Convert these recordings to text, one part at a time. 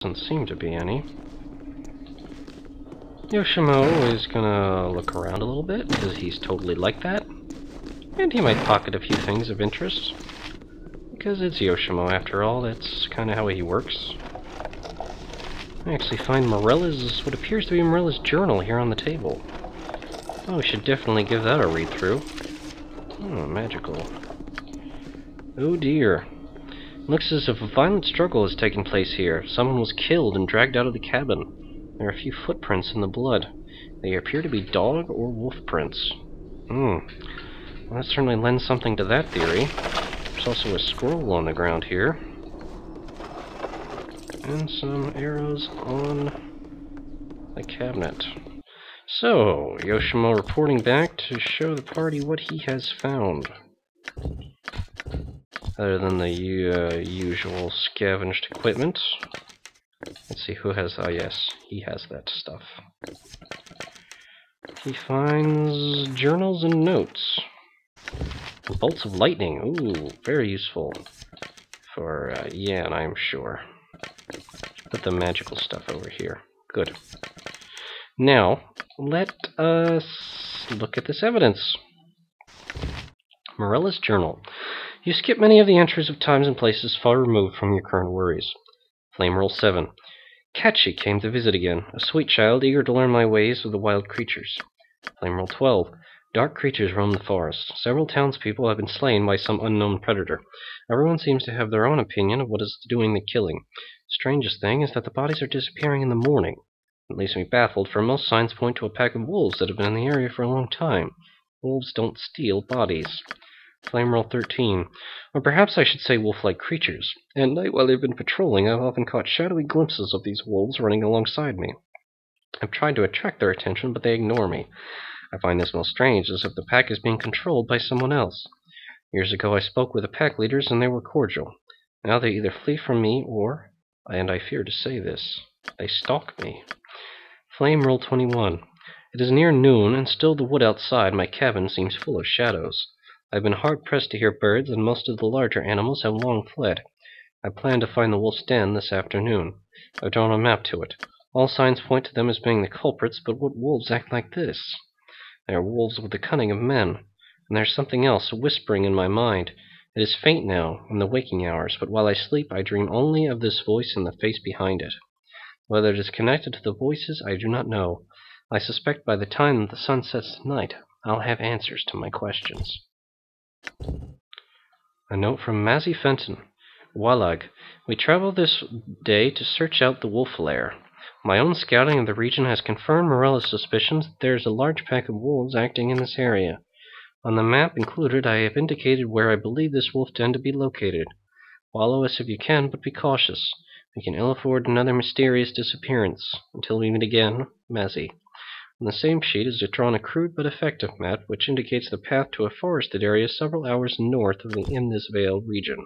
doesn't seem to be any. Yoshimo is gonna look around a little bit, because he's totally like that. And he might pocket a few things of interest. Because it's Yoshimo, after all, that's kind of how he works. I actually find Merella's, what appears to be Merella's journal here on the table. Oh, we should definitely give that a read-through. Oh, magical. Oh dear. Looks as if a violent struggle has taken place here. Someone was killed and dragged out of the cabin. There are a few footprints in the blood. They appear to be dog or wolf prints. Well, that certainly lends something to that theory. There's also a scroll on the ground here. And some arrows on the cabinet. So, Yoshimo reporting back to show the party what he has found. Other than the usual scavenged equipment. Let's see who has... oh yes, he has that stuff. He finds journals and notes. Bolts of lightning. Ooh, very useful. For Yan, I'm sure. Put the magical stuff over here. Good. Now, let us look at this evidence. Merella's journal. You skip many of the entries of times and places far removed from your current worries. Flame Roll 7. Catchy came to visit again, a sweet child eager to learn my ways of the wild creatures. Flame Roll 12. Dark creatures roam the forest. Several townspeople have been slain by some unknown predator. Everyone seems to have their own opinion of what is doing the killing. Strangest thing is that the bodies are disappearing in the morning. It leaves me baffled, for most signs point to a pack of wolves that have been in the area for a long time. Wolves don't steal bodies. Flame Roll 13. Or perhaps I should say wolf-like creatures. At night while they've been patrolling, I've often caught shadowy glimpses of these wolves running alongside me. I've tried to attract their attention, but they ignore me. I find this most strange, as if the pack is being controlled by someone else. Years ago I spoke with the pack leaders and they were cordial. Now they either flee from me or, and I fear to say this, they stalk me. Flame Roll 21. It is near noon, and still the wood outside my cabin seems full of shadows. I've been hard-pressed to hear birds, and most of the larger animals have long fled. I plan to find the wolf's den this afternoon. I've drawn a map to it. All signs point to them as being the culprits, but what wolves act like this? They are wolves with the cunning of men. And there's something else whispering in my mind. It is faint now, in the waking hours, but while I sleep I dream only of this voice and the face behind it. Whether it is connected to the voices, I do not know. I suspect by the time that the sun sets tonight, I'll have answers to my questions. A note from Mazzy Fenton. Walag. We travel this day to search out the wolf lair. My own scouting of the region has confirmed Morella's suspicions that there is a large pack of wolves acting in this area. On the map included, I have indicated where I believe this wolf den to be located. Follow us if you can, but be cautious. We can ill afford another mysterious disappearance. Until we meet again, Mazzy. On the same sheet is drawn a crude but effective map, which indicates the path to a forested area several hours north of the Imnisvale region.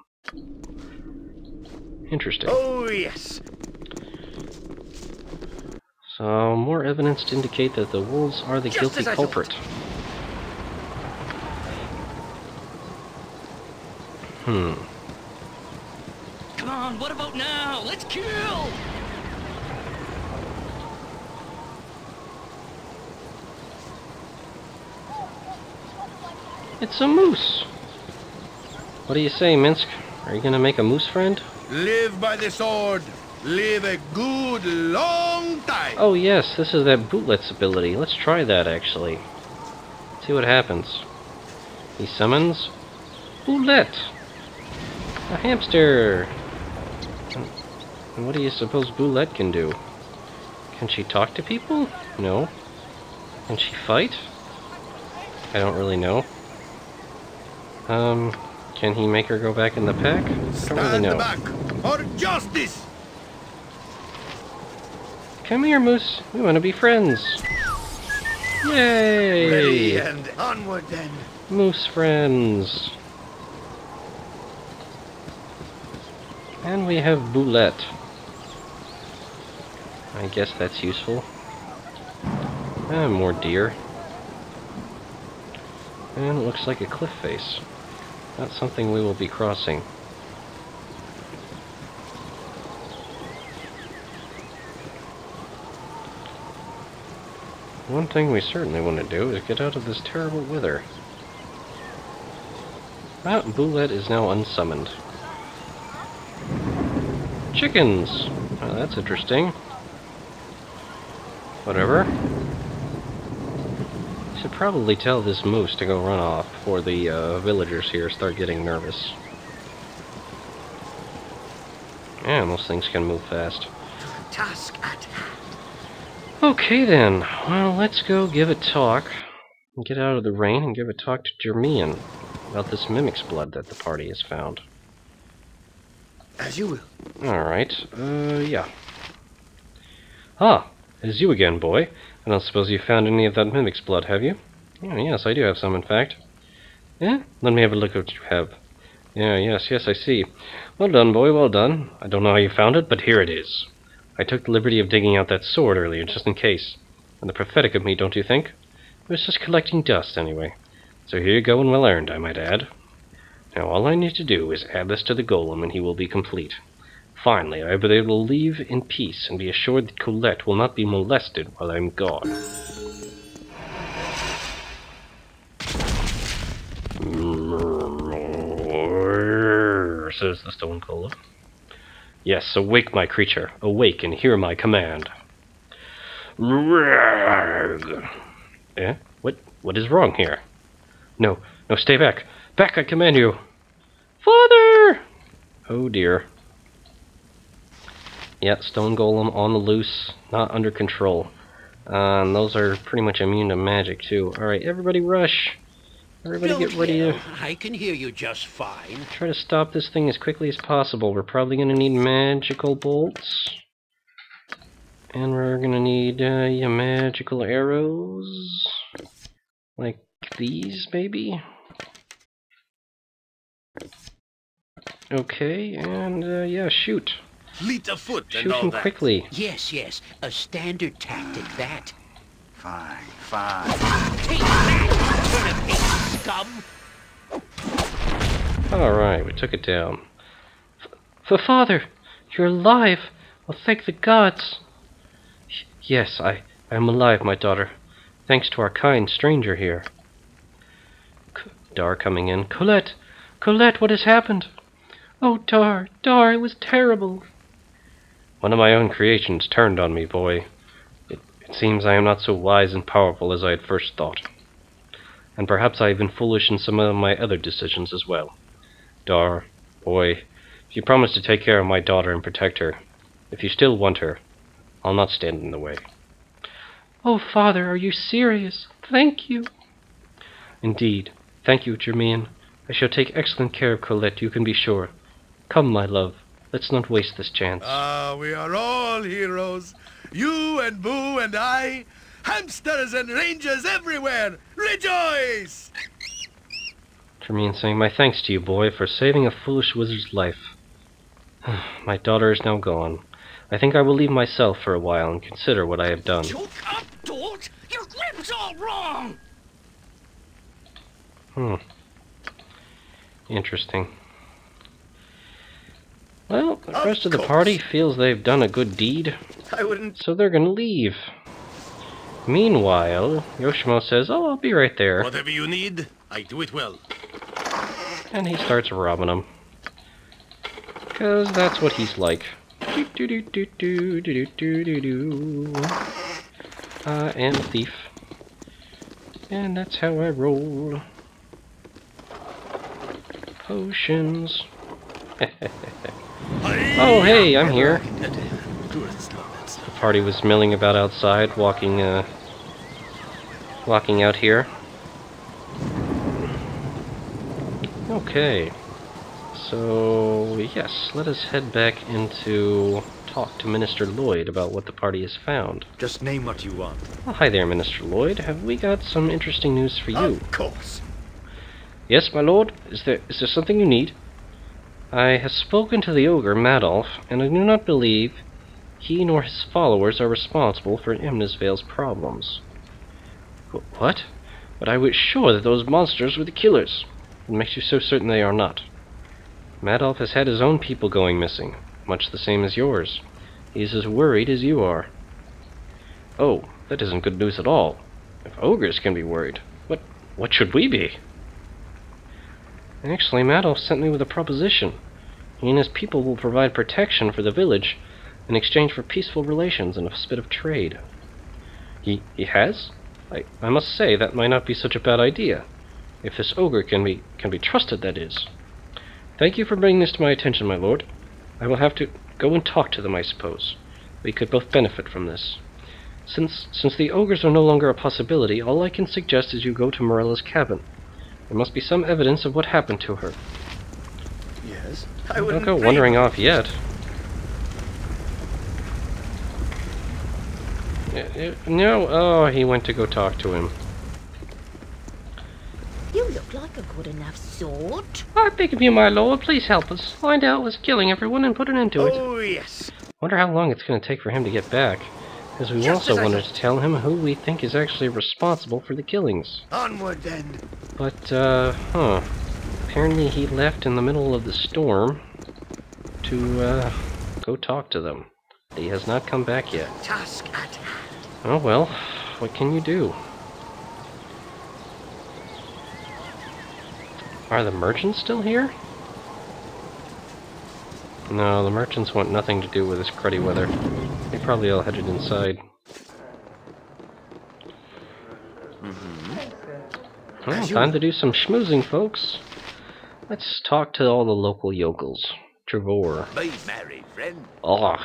Interesting. Oh, yes! So, more evidence to indicate that the wolves are the guilty culprit. Come on, what about now? Let's kill! It's a moose! What do you say, Minsk? Are you gonna make a moose friend? Live by the sword. Live a good long time. Oh yes, this is that Bootlet's ability. Let's try that, actually. See what happens. He summons Bootlet! A hamster! And what do you suppose Bootlet can do? Can she talk to people? No. Can she fight? I don't really know. Can he make her go back in the pack? I don't really know. Stand back for justice! Come here, Moose. We want to be friends. Yay! Ready and onward then. Moose friends. And we have Boulette. I guess that's useful. And more deer. And it looks like a cliff face. Not something we will be crossing. one thing we certainly want to do is get out of this terrible weather. Ah, Boulet is now unsummoned. Chickens! Oh, that's interesting. Whatever. Should probably tell this moose to go run off before the villagers here start getting nervous. Yeah, those things can move fast. Task at hand. Okay then, well, let's go give a talk. Get out of the rain and give a talk to Jermien about this mimic's blood that the party has found. As you will. Alright, yeah. Ah, it's you again, boy. I don't suppose you found any of that mimic's blood, have you? Oh, yes, I do have some, in fact. Yeah? Let me have a look at what you have. Yeah, yes, I see. Well done, boy, well done. I don't know how you found it, but here it is. I took the liberty of digging out that sword earlier, just in case. And the prophetic of me, don't you think? It was just collecting dust, anyway. So here you go, and well earned, I might add. Now all I need to do is add this to the golem, and he will be complete. Finally, I will be able to leave in peace, and be assured that Colette will not be molested while I'm gone. Says the stone golem. Yes, awake, my creature. Awake and hear my command. Eh? What is wrong here? No, stay back. Back, I command you. Father! Oh dear. Yeah, stone golem on the loose, not under control. And those are pretty much immune to magic too. Alright, everybody rush. Everybody get ready to... I can hear you just fine. Try to stop this thing as quickly as possible. We're probably going to need magical bolts. And we're going to need magical arrows. Like these, maybe? Okay, and yeah, shoot. Fleet of foot and Shoot all him that. quickly. Yes, a standard tactic, that. Fine. Take that, turnip scum! Alright, we took it down. Father, you're alive! Well, thank the gods! Yes, I am alive, my daughter. Thanks to our kind stranger here. Dar coming in. Colette! Colette, what has happened? Oh, Dar, it was terrible. One of my own creations turned on me, boy. It seems I am not so wise and powerful as I had first thought. And perhaps I have been foolish in some of my other decisions as well. Dar, boy, if you promise to take care of my daughter and protect her, if you still want her, I'll not stand in the way. Oh, Father, are you serious? Thank you. Indeed. Thank you, Jermien. I shall take excellent care of Colette, you can be sure. Come, my love. Let's not waste this chance. We are all heroes. You and Boo and I. Hamsters and rangers everywhere. Rejoice! Jermien saying, my thanks to you, boy, for saving a foolish wizard's life. My daughter is now gone. I think I will leave myself for a while and consider what I have done. Choke up, Dort! Your grip's all wrong! Interesting. Well, the rest of the party feels they've done a good deed, so they're gonna leave. Meanwhile, Yoshimo says, oh, I'll be right there. Whatever you need, I do it well. And he starts robbing them. Because that's what he's like. I am a thief. And that's how I roll. Potions. Oh, hey, I'm here. The party was milling about outside, walking out here. Okay. So, yes, let us head back into talk to Minister Lloyd about what the party has found. Just name what you want. Well, hi there, Minister Lloyd. Have we got some interesting news for you? Of course. Yes, my lord? Is there something you need? I have spoken to the ogre, Madolf, and I do not believe he nor his followers are responsible for Imnisvale's problems. What? But I was sure that those monsters were the killers. What makes you so certain they are not? Madolf has had his own people going missing, much the same as yours. He is as worried as you are. Oh, that isn't good news at all. If ogres can be worried, what should we be? Actually, Madolf sent me with a proposition. He and his people will provide protection for the village in exchange for peaceful relations and a bit of trade. He has? I must say that might not be such a bad idea. If this ogre can be trusted, that is. Thank you for bringing this to my attention, my lord. I will have to go and talk to them, I suppose. We could both benefit from this. Since the ogres are no longer a possibility, all I can suggest is you go to Morella's cabin. There must be some evidence of what happened to her. Yes, Don't go wandering off yet. No, oh, he went to go talk to him. You look like a good enough sort. I beg of you, my lord, please help us. Find out what's killing everyone and put an end to it. Oh, yes. Wonder how long it's going to take for him to get back. Because we Just also wanted to tell him who we think is actually responsible for the killings. Onward, then. But, apparently he left in the middle of the storm to, go talk to them. He has not come back yet. Task at hand. Oh well, what can you do? Are the merchants still here? No, the merchants want nothing to do with this cruddy weather. They probably all headed inside. Well, time to do some schmoozing, folks. Let's talk to all the local yokels. Trevor. Be merry, friend. Oh,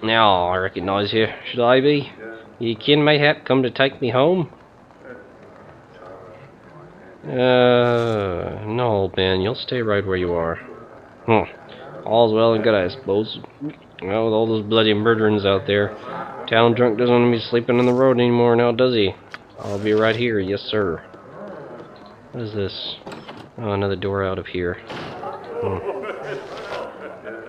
now I recognize you. Should I be? You kin mayhap come to take me home? No, old man, you'll stay right where you are. All's well and good, I suppose. Well, with all those bloody murderings out there, town drunk doesn't want to be sleeping on the road anymore now, does he? I'll be right here, yes sir. What is this? Oh, another door out of here.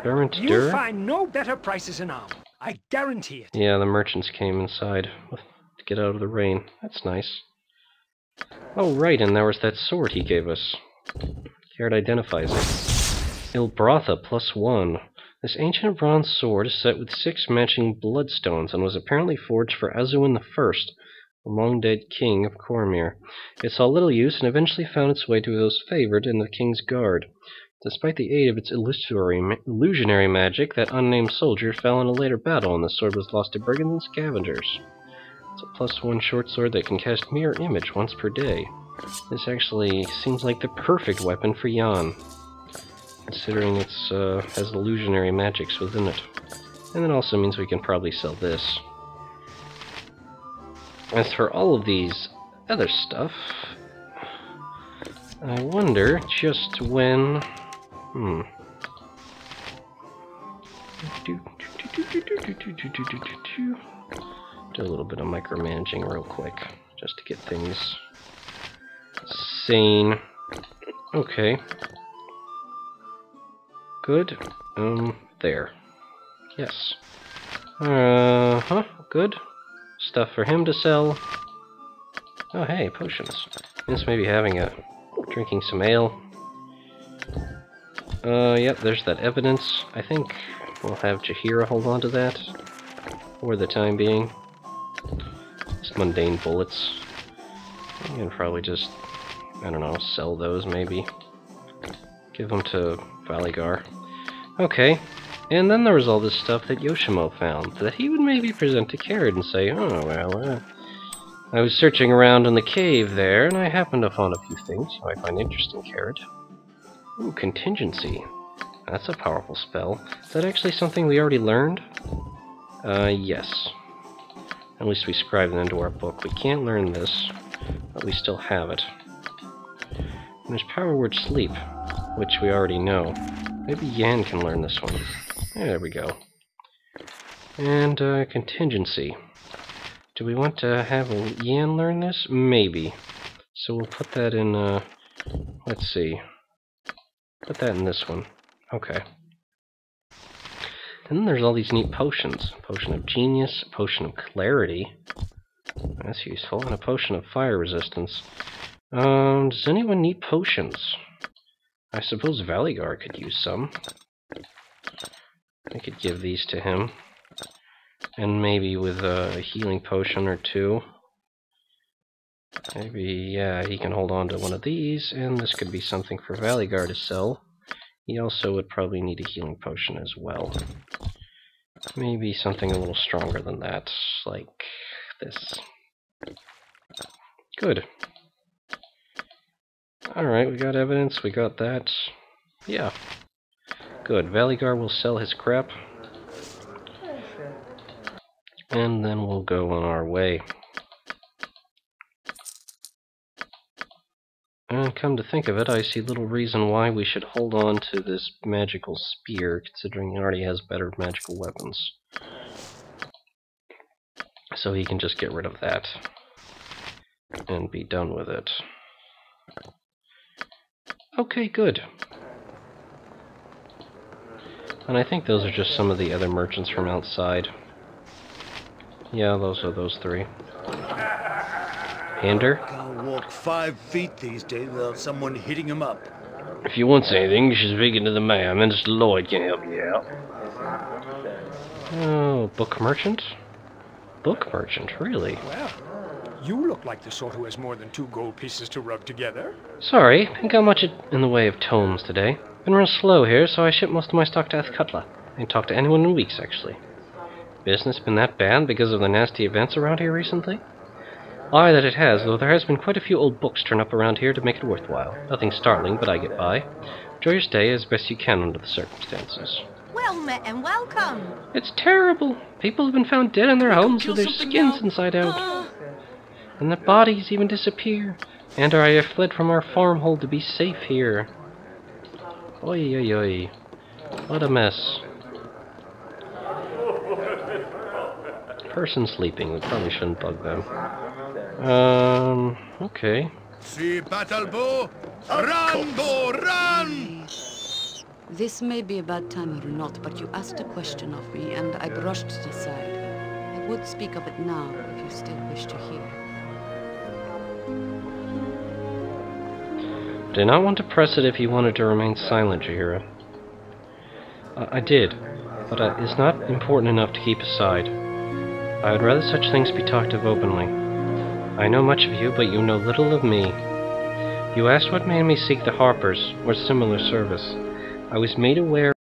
You'll find no better prices in Arm. I guarantee it. Yeah, the merchants came inside to get out of the rain. That's nice. Oh, right, and there was that sword he gave us. Kered identifies it. Ilbratha +1. This ancient bronze sword is set with 6 matching bloodstones and was apparently forged for Azuin I, the long-dead king of Cormyr. It saw little use and eventually found its way to those favored in the king's guard. Despite the aid of its illusionary magic, that unnamed soldier fell in a later battle and the sword was lost to brigands and scavengers. It's a +1 short sword that can cast Mirror Image once per day. This actually seems like the perfect weapon for Jan, considering it has illusionary magics within it. And it also means we can probably sell this. As for all of these other stuff, I wonder just when... Do a little bit of micromanaging real quick, just to get things sane. Okay. Good. There. Yes. Good. Stuff for him to sell. Oh, hey, potions. This may be drinking some ale. Yep, there's that evidence. I think we'll have Jaheira hold on to that for the time being. Just mundane bullets. You can probably just, I don't know, sell those maybe. Give them to Valigar. Okay, and then there was all this stuff that Yoshimo found that he would maybe present to Kered and say, oh, well, I was searching around in the cave there, and I happened to find a few things you might find interesting, Kered. Ooh, contingency. That's a powerful spell. Is that actually something we already learned? Yes. At least we scribed it into our book. We can't learn this, but we still have it. And there's Power Word Sleep, which we already know. Maybe Yan can learn this one. There we go. And, contingency. Do we want to have Yan learn this? Maybe. So we'll put that in, let's see. Put that in this one. Okay. And then there's all these neat potions. Potion of Genius, Potion of Clarity. That's useful. And a Potion of Fire Resistance. Does anyone need potions? I suppose Valigar could use some. I could give these to him. And maybe with a healing potion or two. Maybe, yeah, he can hold on to one of these, and this could be something for Valigar to sell. He also would probably need a healing potion as well. Maybe something a little stronger than that, like this. Good. Alright, we got evidence, we got that. Yeah. Good. Valigar will sell his crap. And then we'll go on our way. And come to think of it, I see little reason why we should hold on to this magical spear, considering he already has better magical weapons. So he can just get rid of that. And be done with it. Okay, good. And I think those are just some of the other merchants from outside. Yeah, those are those three. Hander? Can't walk 5 feet these days without someone hitting him up. If you want anything, you should speak to the man. Mr. Lloyd can help you out. Oh, book merchant? Book merchant, really? Well, you look like the sort who has more than 2 gold pieces to rub together. Sorry, ain't got much in the way of tomes today. Been real slow here, so I ship most of my stock to Athkutla. Ain't talked to anyone in weeks, actually. Business been that bad because of the nasty events around here recently? Aye, that it has, though there has been quite a few old books turn up around here to make it worthwhile. Nothing startling, but I get by. Enjoy your stay as best you can under the circumstances. Well met and welcome. It's terrible. People have been found dead in their homes with their skins inside out. And their bodies even disappear. And I have fled from our farmhold to be safe here. Oi, oi, oi. What a mess. Person sleeping, we probably shouldn't bug them. Okay. See battle bow? Run, bow, run! This may be a bad time or not, but you asked a question of me, and I brushed it aside. I would speak of it now, if you still wish to hear. Did not want to press it if you wanted to remain silent, Jahira. I did, but it's not important enough to keep aside. I would rather such things be talked of openly. I know much of you, but you know little of me. You asked what made me seek the Harpers, or similar service. I was made aware